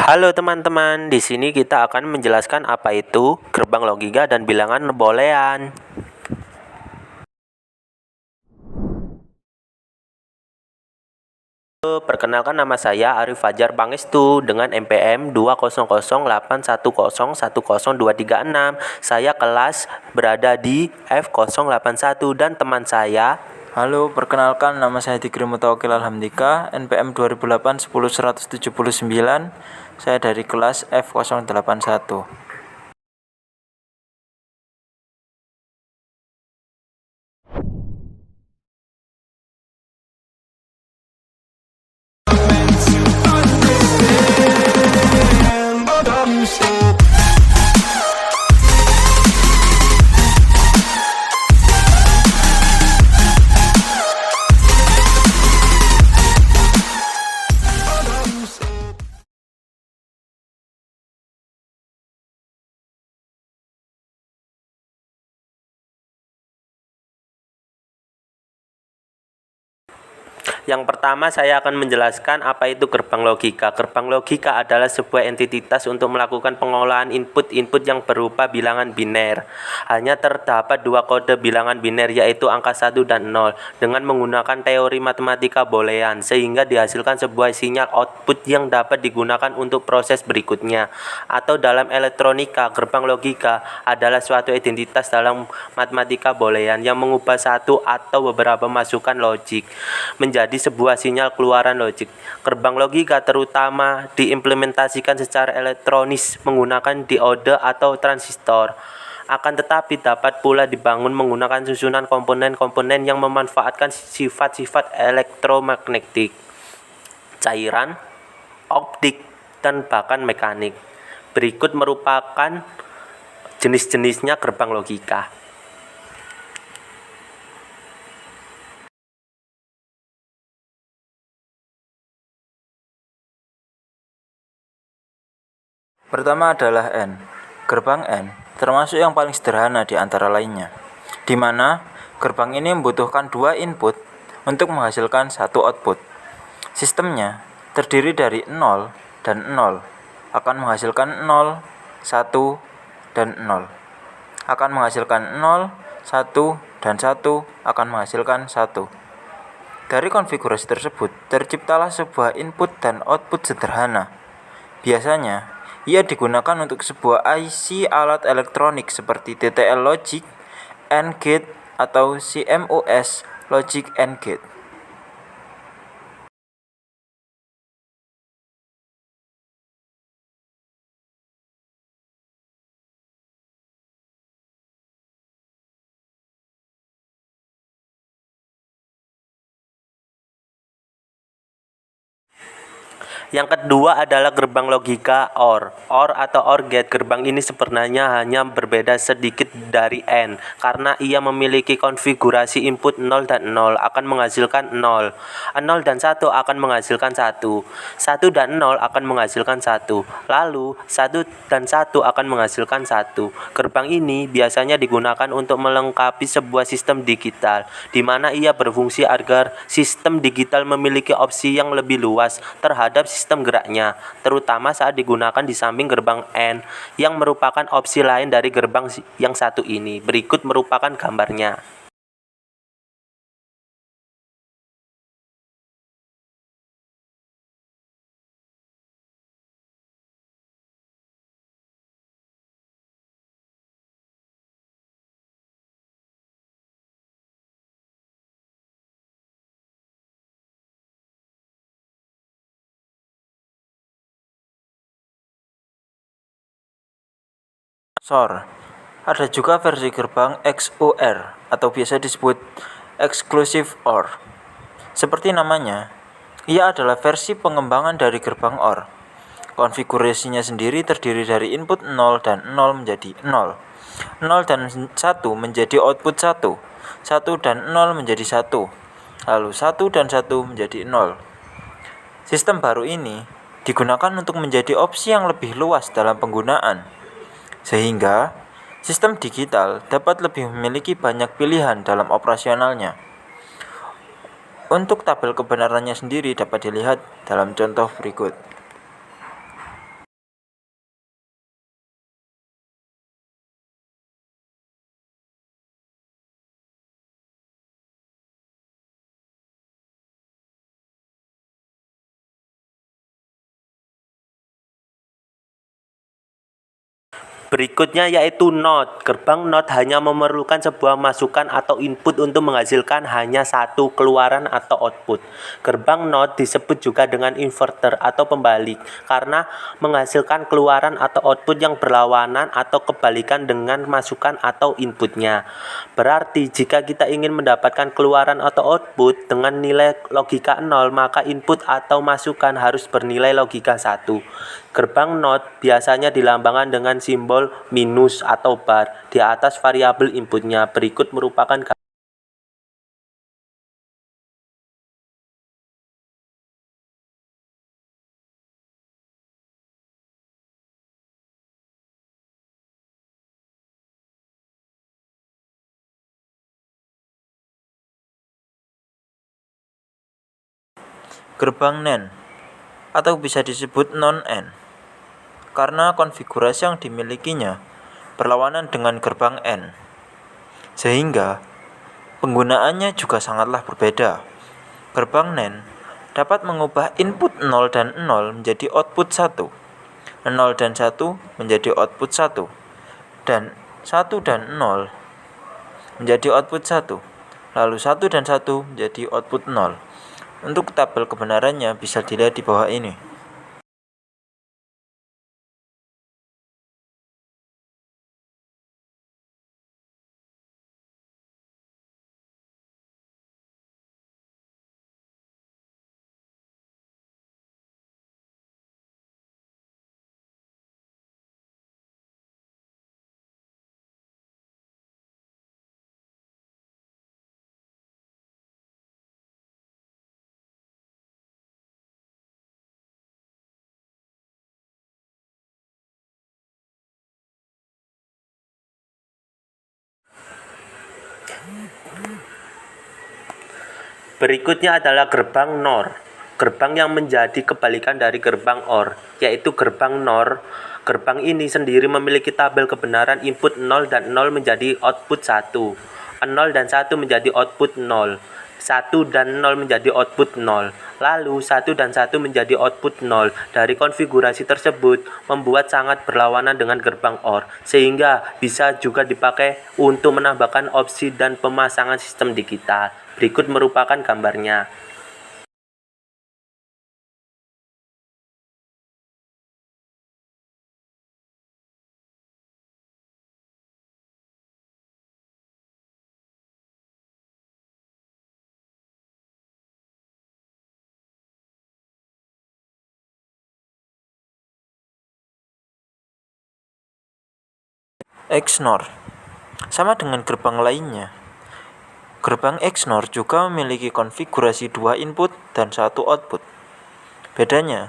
Halo teman-teman, di sini kita akan menjelaskan apa itu gerbang logika dan bilangan boolean. Perkenalkan, nama saya Arif Fajar Pangestu dengan NPM 20081010236. Saya kelas berada di F081 dan teman saya. Halo, perkenalkan nama saya Dikri Mutawakil Alhamdika, NPM 2008-10-179. Saya dari kelas F081. Yang pertama, saya akan menjelaskan apa itu gerbang logika. Gerbang logika adalah sebuah entitas untuk melakukan pengolahan input-input yang berupa bilangan biner. Hanya terdapat dua kode bilangan biner, yaitu angka 1 dan 0, dengan menggunakan teori matematika boolean, sehingga dihasilkan sebuah sinyal output yang dapat digunakan untuk proses berikutnya. Atau dalam elektronika, gerbang logika adalah suatu identitas dalam matematika boolean yang mengubah satu atau beberapa masukan logik menjadi sebuah sinyal keluaran logik. Gerbang logika terutama diimplementasikan secara elektronis menggunakan diode atau transistor. Akan tetapi dapat pula dibangun menggunakan susunan komponen-komponen yang memanfaatkan sifat-sifat elektromagnetik, cairan, optik, dan bahkan mekanik. Berikut merupakan jenis-jenisnya gerbang logika. Pertama adalah N. Gerbang N termasuk yang paling sederhana di antara lainnya, di mana gerbang ini membutuhkan dua input untuk menghasilkan satu output. Sistemnya terdiri dari 0 dan 0, akan menghasilkan 0, 1, dan 0. Akan menghasilkan 0, 1, dan 1 akan menghasilkan 1. Dari konfigurasi tersebut, terciptalah sebuah input dan output sederhana. Biasanya, ia digunakan untuk sebuah IC alat elektronik seperti TTL Logic, AND Gate, atau CMOS Logic AND Gate. Yang kedua adalah gerbang logika OR. OR atau OR gate. Gerbang ini sebenarnya hanya berbeda sedikit dari N, karena ia memiliki konfigurasi input 0 dan 0 akan menghasilkan 0. 0 dan 1 akan menghasilkan 1. 1 dan 0 akan menghasilkan 1. Lalu 1 dan 1 akan menghasilkan 1. Gerbang ini biasanya digunakan untuk melengkapi sebuah sistem digital, di mana ia berfungsi agar sistem digital memiliki opsi yang lebih luas terhadap sistem geraknya, terutama saat digunakan di samping gerbang N yang merupakan opsi lain dari gerbang yang satu ini. Berikut merupakan gambarnya. XOR. Ada juga versi gerbang XOR atau biasa disebut Exclusive OR. Seperti namanya, ia adalah versi pengembangan dari gerbang OR. Konfigurasinya sendiri terdiri dari input 0 dan 0 menjadi 0. 0 dan 1 menjadi output 1. 1 dan 0 menjadi 1. Lalu 1 dan 1 menjadi 0. Sistem baru ini digunakan untuk menjadi opsi yang lebih luas dalam penggunaan, sehingga sistem digital dapat lebih memiliki banyak pilihan dalam operasionalnya. Untuk tabel kebenarannya sendiri dapat dilihat dalam contoh berikut. Berikutnya yaitu NOT. Gerbang NOT hanya memerlukan sebuah masukan atau input untuk menghasilkan hanya satu keluaran atau output. Gerbang NOT disebut juga dengan inverter atau pembalik karena menghasilkan keluaran atau output yang berlawanan atau kebalikan dengan masukan atau inputnya. Berarti jika kita ingin mendapatkan keluaran atau output dengan nilai logika 0, maka input atau masukan harus bernilai logika 1. Gerbang NOT biasanya dilambangkan dengan simbol minus atau bar di atas variabel inputnya. Berikut merupakan Gerbang NAND atau bisa disebut non-AND karena konfigurasi yang dimilikinya berlawanan dengan gerbang AND, sehingga penggunaannya juga sangatlah berbeda. Gerbang NAND dapat mengubah input 0 dan 0 menjadi output 1, 0 dan 1 menjadi output 1, dan 1 dan 0 menjadi output 1, lalu 1 dan 1 menjadi output 0. Untuk tabel kebenarannya bisa dilihat di bawah ini. Berikutnya adalah gerbang NOR, gerbang yang menjadi kebalikan dari gerbang OR, yaitu gerbang NOR. Gerbang ini sendiri memiliki tabel kebenaran input 0 dan 0 menjadi output 1, 0 dan 1 menjadi output 0, 1 dan 0 menjadi output 0, lalu 1 dan 1 menjadi output 0. Dari konfigurasi tersebut membuat sangat berlawanan dengan gerbang OR, sehingga bisa juga dipakai untuk menambahkan opsi dan pemasangan sistem digital. Berikut merupakan gambarnya. XNOR sama dengan gerbang lainnya. Gerbang XNOR juga memiliki konfigurasi 2 input dan 1 output. Bedanya,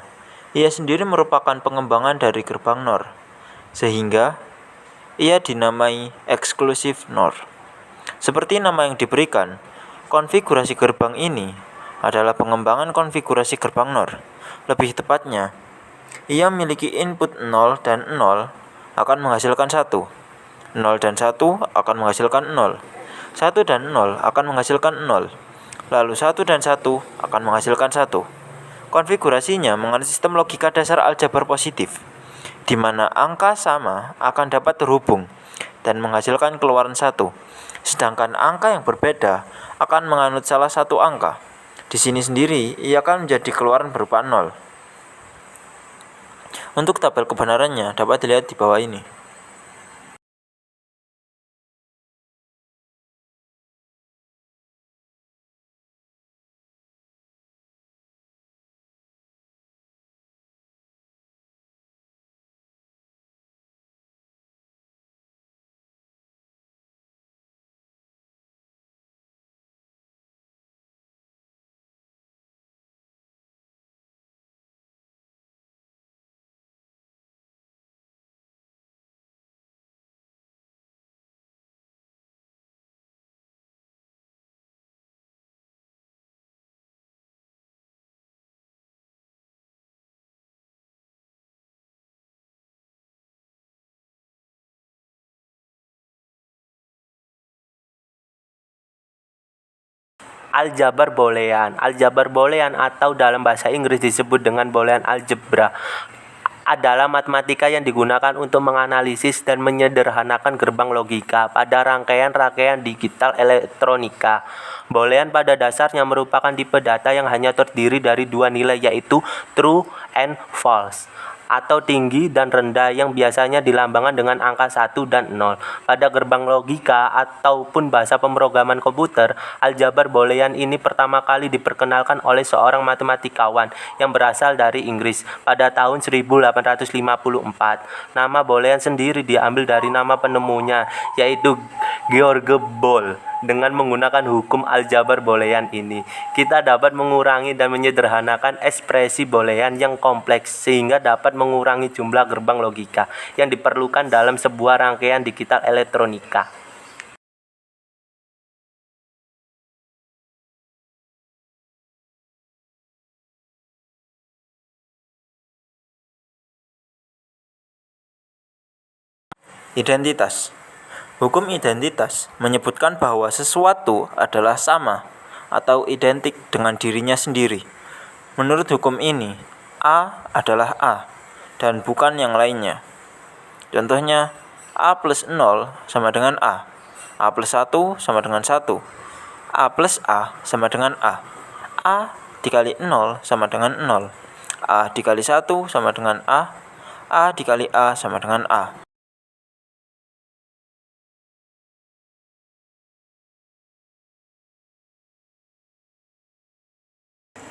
ia sendiri merupakan pengembangan dari gerbang NOR, sehingga ia dinamai Exclusive NOR. Seperti nama yang diberikan, konfigurasi gerbang ini adalah pengembangan konfigurasi gerbang NOR. Lebih tepatnya, ia memiliki input 0 dan 0 akan menghasilkan 1, 0 dan 1 akan menghasilkan 0, 1 dan 0 akan menghasilkan 0, lalu 1 dan 1 akan menghasilkan 1. Konfigurasinya mengenai sistem logika dasar aljabar positif, di mana angka sama akan dapat terhubung dan menghasilkan keluaran 1, sedangkan angka yang berbeda akan menganut salah satu angka. Di sini sendiri, ia akan menjadi keluaran berupa 0. Untuk tabel kebenarannya dapat dilihat di bawah ini. Aljabar Boolean. Aljabar Boolean atau dalam bahasa Inggris disebut dengan Boolean algebra adalah matematika yang digunakan untuk menganalisis dan menyederhanakan gerbang logika pada rangkaian-rangkaian digital elektronika. Boolean pada dasarnya merupakan tipe data yang hanya terdiri dari dua nilai, yaitu true and false, atau tinggi dan rendah, yang biasanya dilambangkan dengan angka 1 dan 0. Pada gerbang logika ataupun bahasa pemrograman komputer, aljabar Boolean ini pertama kali diperkenalkan oleh seorang matematikawan yang berasal dari Inggris pada tahun 1854. Nama Boolean sendiri diambil dari nama penemunya, yaitu George Boole. Dengan menggunakan hukum aljabar Boolean ini, kita dapat mengurangi dan menyederhanakan ekspresi Boolean yang kompleks sehingga dapat mengurangi jumlah gerbang logika yang diperlukan dalam sebuah rangkaian digital elektronika. Identitas. Hukum identitas menyebutkan bahwa sesuatu adalah sama atau identik dengan dirinya sendiri. Menurut hukum ini, A adalah A dan bukan yang lainnya. Contohnya, A plus 0 sama dengan A plus 1 sama dengan 1, A plus A sama dengan A dikali 0 sama dengan 0, A dikali 1 sama dengan A dikali A sama dengan A.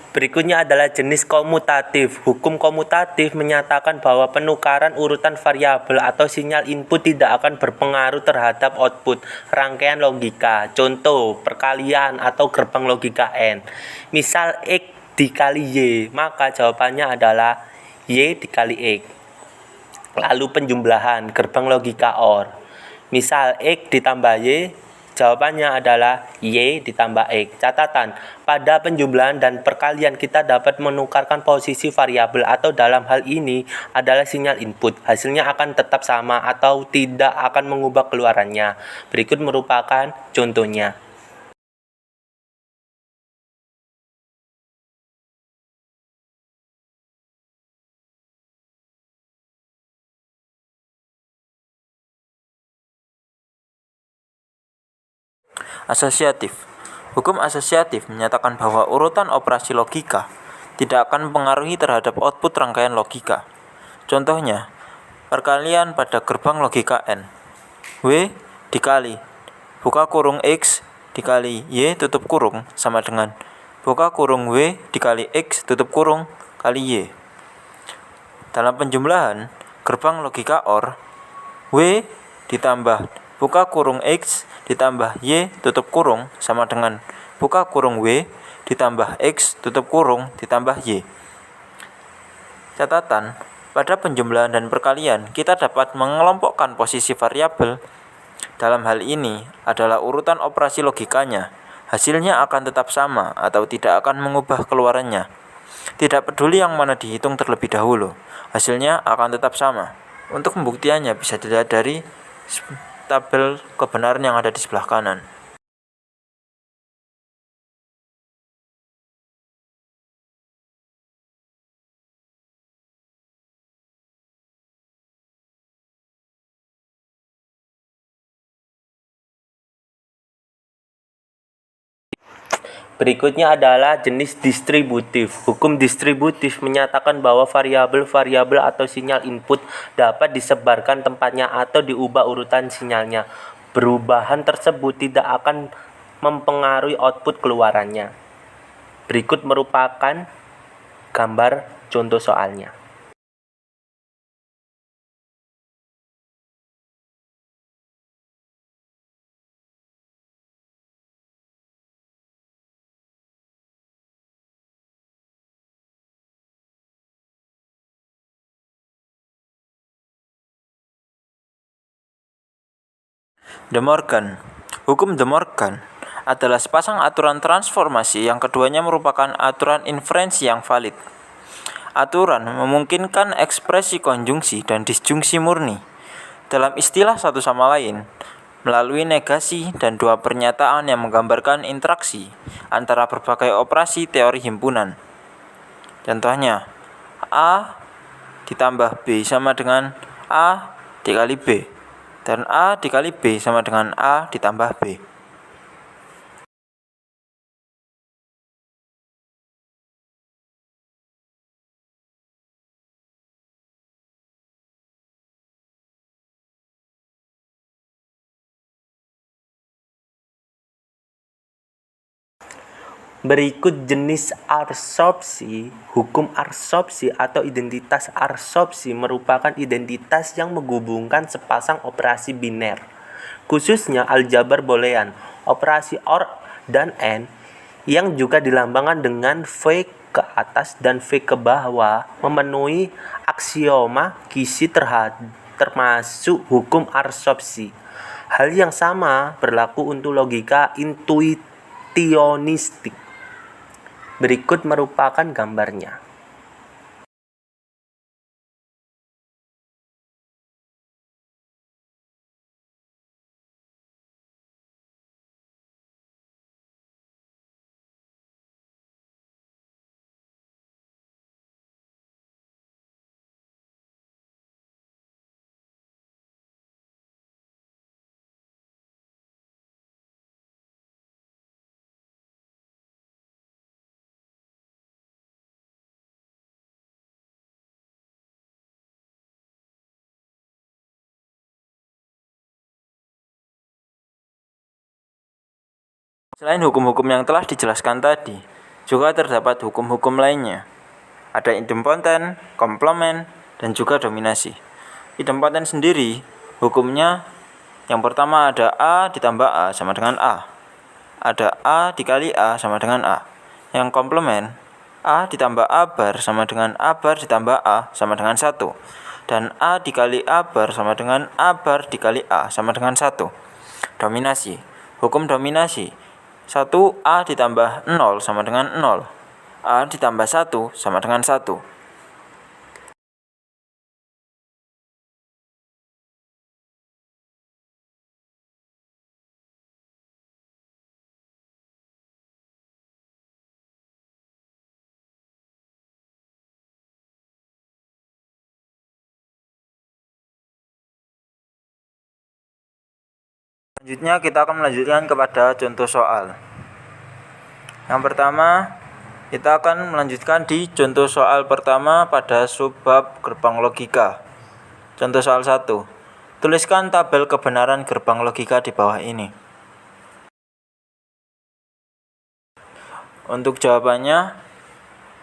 Berikutnya adalah jenis komutatif. Hukum komutatif menyatakan bahwa penukaran urutan variabel atau sinyal input tidak akan berpengaruh terhadap output rangkaian logika. Contoh, perkalian atau gerbang logika N. Misal X dikali Y, maka jawabannya adalah Y dikali X. Lalu penjumlahan, gerbang logika OR. Misal X ditambah Y, jawabannya adalah Y ditambah X. Catatan, pada penjumlahan dan perkalian kita dapat menukarkan posisi variabel atau dalam hal ini adalah sinyal input. Hasilnya akan tetap sama atau tidak akan mengubah keluarannya. Berikut merupakan contohnya. Asosiatif. Hukum asosiatif menyatakan bahwa urutan operasi logika tidak akan mempengaruhi terhadap output rangkaian logika. Contohnya, perkalian pada gerbang logika N. W dikali buka kurung X dikali Y tutup kurung sama dengan buka kurung W dikali X tutup kurung kali Y. Dalam penjumlahan gerbang logika OR, W ditambah buka kurung X ditambah Y tutup kurung sama dengan buka kurung W ditambah X tutup kurung ditambah Y. Catatan, pada penjumlahan dan perkalian kita dapat mengelompokkan posisi variabel. Dalam hal ini adalah urutan operasi logikanya. Hasilnya akan tetap sama atau tidak akan mengubah keluarannya. Tidak peduli yang mana dihitung terlebih dahulu, hasilnya akan tetap sama. Untuk pembuktiannya bisa dilihat dari tabel kebenaran yang ada di sebelah kanan. Berikutnya adalah jenis distributif. Hukum distributif menyatakan bahwa variabel-variabel atau sinyal input dapat disebarkan tempatnya atau diubah urutan sinyalnya. Perubahan tersebut tidak akan mempengaruhi output keluarannya. Berikut merupakan gambar contoh soalnya. De Morgan. Hukum De Morgan adalah sepasang aturan transformasi yang keduanya merupakan aturan inferensi yang valid. Aturan memungkinkan ekspresi konjungsi dan disjungsi murni dalam istilah satu sama lain melalui negasi dan dua pernyataan yang menggambarkan interaksi antara berbagai operasi teori himpunan. Contohnya, A ditambah B sama dengan A dikali B. Dan A dikali B sama dengan A ditambah B. Berikut jenis absorpsi. Hukum absorpsi atau identitas absorpsi merupakan identitas yang menghubungkan sepasang operasi biner, khususnya aljabar boolean, operasi OR dan AND, yang juga dilambangkan dengan V ke atas dan V ke bawah, memenuhi aksioma gizi termasuk hukum absorpsi. Hal yang sama berlaku untuk logika intuisionistik. Berikut merupakan gambarnya. Selain hukum-hukum yang telah dijelaskan tadi, juga terdapat hukum-hukum lainnya. Ada idempoten, komplement, dan juga dominasi. Idempoten sendiri, hukumnya yang pertama ada A ditambah A sama dengan A. Ada A dikali A sama dengan A. Yang komplement, A ditambah A bar sama dengan A bar ditambah A sama dengan 1. Dan A dikali A bar sama dengan A bar dikali A sama dengan 1. Dominasi, hukum dominasi, 1A ditambah 0 sama dengan 0. A ditambah 1 sama dengan 1. Selanjutnya kita akan melanjutkan kepada contoh soal. Yang pertama, kita akan melanjutkan di contoh soal pertama pada subbab gerbang logika. Contoh soal 1. Tuliskan tabel kebenaran gerbang logika di bawah ini. Untuk jawabannya,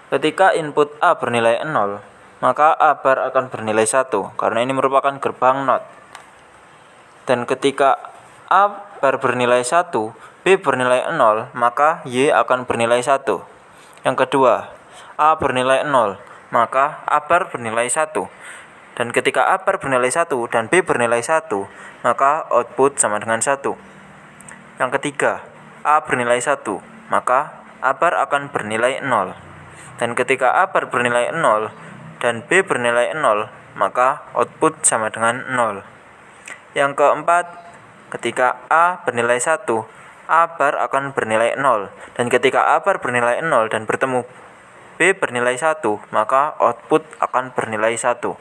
ketika input A bernilai 0, maka A bar akan bernilai 1 karena ini merupakan gerbang NOT. Dan ketika A bar bernilai 1, B bernilai 0, maka Y akan bernilai 1. Yang kedua, A bernilai 0, maka A bar bernilai 1. Dan ketika A bar bernilai 1 dan B bernilai 1, maka output sama dengan 1. Yang ketiga, A bernilai 1, maka A bar akan bernilai 0. Dan ketika A bar bernilai 0 dan B bernilai 0, maka output sama dengan 0. Yang keempat, ketika A bernilai 1, A bar akan bernilai 0. Dan ketika A bar bernilai 0 dan bertemu B bernilai 1, maka output akan bernilai 1.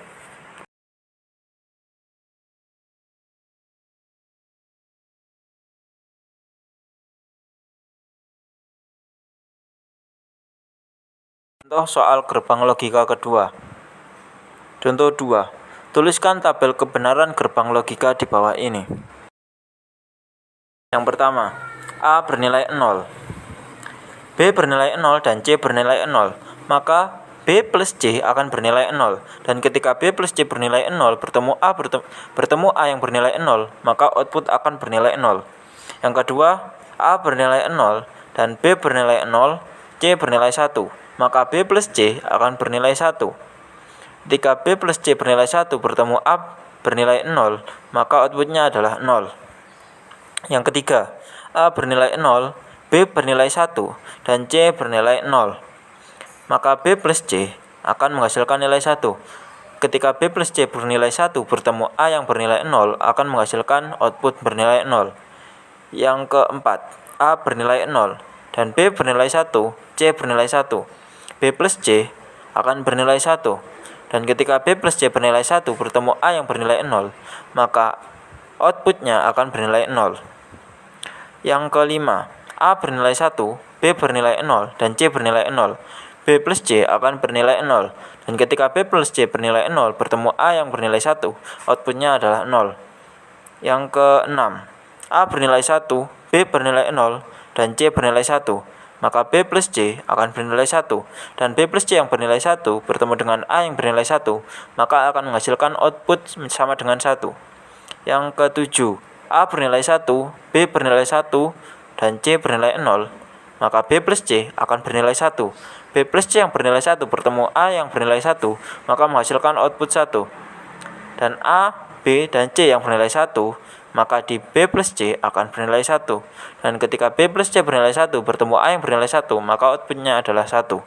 Contoh soal gerbang logika kedua. Contoh 2. Tuliskan tabel kebenaran gerbang logika di bawah ini. Yang pertama, A bernilai 0, B bernilai 0 dan C bernilai 0, maka B plus C akan bernilai 0. Dan ketika B plus C bernilai 0 bertemu A yang bernilai 0, maka output akan bernilai 0. Yang kedua, A bernilai 0 dan B bernilai 0, C bernilai 1, maka B plus C akan bernilai 1. Ketika B plus C bernilai 1 bertemu A bernilai 0, maka outputnya adalah 0. Yang ketiga, A bernilai 0, B bernilai 1, dan C bernilai 0. Maka B plus C akan menghasilkan nilai 1. Ketika B plus C bernilai 1 bertemu A yang bernilai 0 akan menghasilkan output bernilai 0. Yang keempat, A bernilai 0 dan B bernilai 1, C bernilai 1. B plus C akan bernilai 1. Dan ketika B plus C bernilai 1 bertemu A yang bernilai 0, maka outputnya akan bernilai 0. Yang kelima, A bernilai 1, B bernilai 0, dan C bernilai 0. B plus C akan bernilai 0. Dan ketika B plus C bernilai 0 bertemu A yang bernilai 1, outputnya adalah 0. Yang keenam, A bernilai 1, B bernilai 0, dan C bernilai 1. Maka B plus C akan bernilai 1. Dan B plus C yang bernilai 1 bertemu dengan A yang bernilai 1, maka akan menghasilkan output sama dengan 1. Yang ketujuh, A bernilai 1, B bernilai 1, dan C bernilai 0. Maka B plus C akan bernilai 1. B plus C yang bernilai 1 bertemu A yang bernilai 1, maka menghasilkan output 1. Dan A, B, dan C yang bernilai 1, maka di B plus C akan bernilai 1. Dan ketika B plus C bernilai 1 bertemu A yang bernilai 1, maka outputnya adalah 1.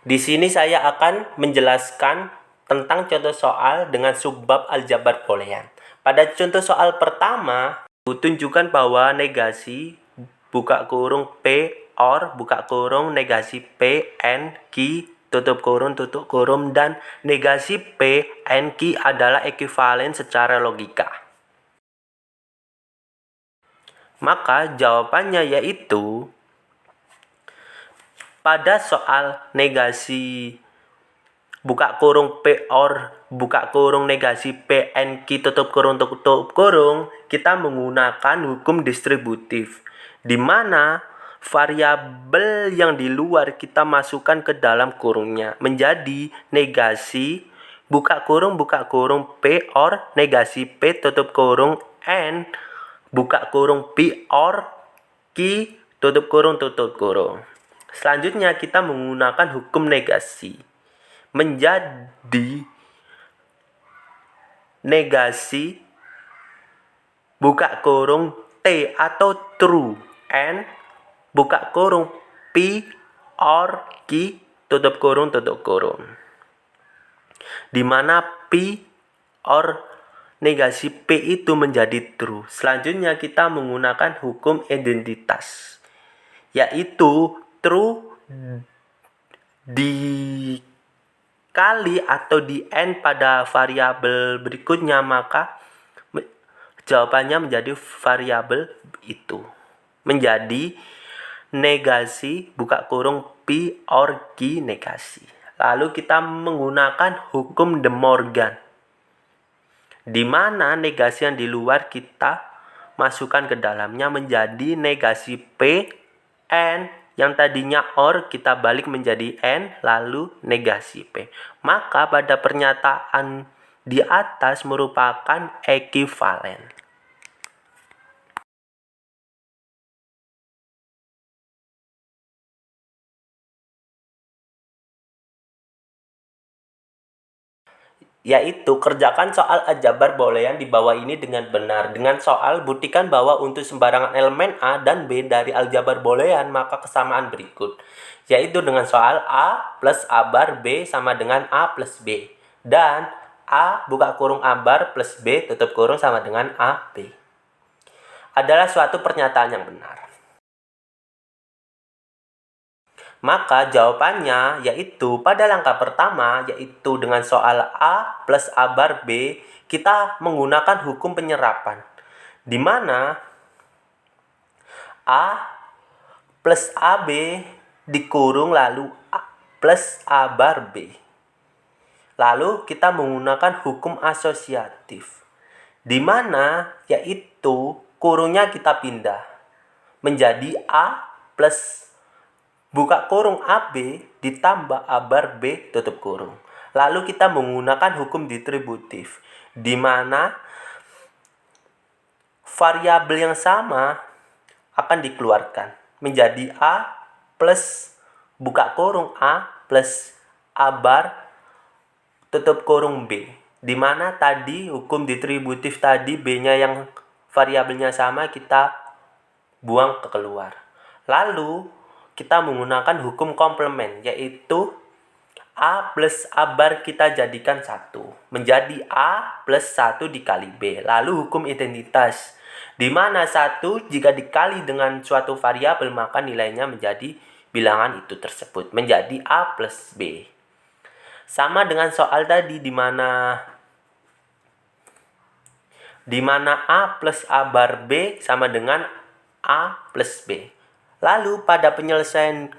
Di sini saya akan menjelaskan tentang contoh soal dengan subbab aljabar boolean. Pada contoh soal pertama, tunjukkan bahwa negasi buka kurung P or buka kurung negasi P and Q tutup kurung dan negasi P and Q adalah ekuivalen secara logika. Maka jawabannya yaitu pada soal negasi buka kurung P or buka kurung negasi P and Q tutup kurung, kita menggunakan hukum distributif, di mana variabel yang di luar kita masukkan ke dalam kurungnya menjadi negasi buka kurung P or negasi P tutup kurung and buka kurung P or Q tutup kurung. Selanjutnya kita menggunakan hukum negasi menjadi negasi buka kurung T atau true and buka kurung P or Q tutup kurung, di mana P or negasi P itu menjadi true. Selanjutnya kita menggunakan hukum identitas, yaitu true dikali atau di n pada variabel berikutnya, maka jawabannya menjadi variabel itu menjadi negasi buka kurung P or Q negasi. Lalu kita menggunakan hukum De Morgan, di mana negasi yang di luar kita masukkan ke dalamnya menjadi negasi P n yang tadinya OR kita balik menjadi N lalu negasi P. Maka pada pernyataan di atas merupakan ekuivalen. Yaitu kerjakan soal aljabar boolean di bawah ini dengan benar. Dengan soal, buktikan bahwa untuk sembarangan elemen A dan B dari aljabar boolean maka kesamaan berikut. Yaitu dengan soal A plus A bar B sama dengan A plus B. Dan A buka kurung A bar plus B tutup kurung sama dengan A B. Adalah suatu pernyataan yang benar. Maka jawabannya yaitu pada langkah pertama, yaitu dengan soal A plus A bar B, kita menggunakan hukum penyerapan, di mana A plus AB dikurung lalu A plus A bar B. Lalu kita menggunakan hukum asosiatif, di mana yaitu kurungnya kita pindah menjadi A plus buka kurung AB ditambah A bar B tutup kurung. Lalu kita menggunakan hukum distributif, di mana variabel yang sama akan dikeluarkan menjadi A plus buka kurung A plus A bar tutup kurung B, di mana tadi hukum distributif tadi B-nya yang variabelnya sama kita buang ke keluar. Lalu kita menggunakan hukum komplement, yaitu A plus A bar kita jadikan 1. Menjadi A plus 1 dikali B. Lalu hukum identitas. Di mana 1 jika dikali dengan suatu variabel maka nilainya menjadi bilangan itu tersebut. Menjadi A plus B. Sama dengan soal tadi di mana A plus A bar B sama dengan A plus B. Lalu pada penyelesaian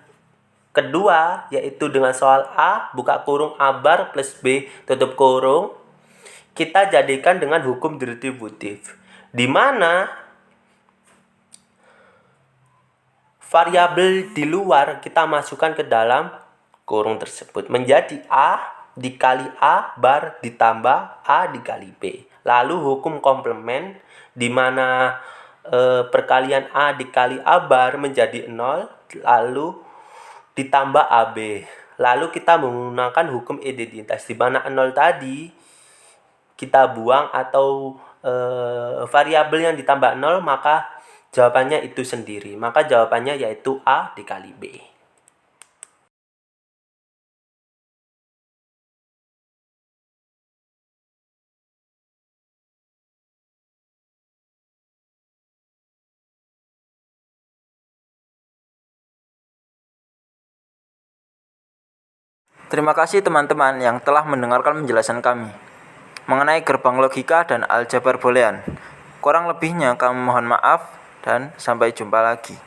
kedua, yaitu dengan soal A, buka kurung A bar plus B, tutup kurung, kita jadikan dengan hukum distributif. Di mana variabel di luar kita masukkan ke dalam kurung tersebut. Menjadi A dikali A bar ditambah A dikali B. Lalu hukum komplement, di mana perkalian A dikali A bar menjadi 0, lalu ditambah AB. Lalu kita menggunakan hukum identitas, di mana 0 tadi kita buang atau variabel yang ditambah 0, maka jawabannya itu sendiri. Maka jawabannya yaitu A dikali B. Terima kasih teman-teman yang telah mendengarkan penjelasan kami mengenai gerbang logika dan aljabar boolean. Kurang lebihnya kami mohon maaf dan sampai jumpa lagi.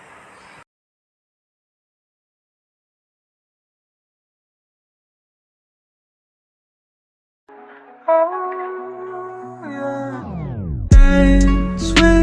Days with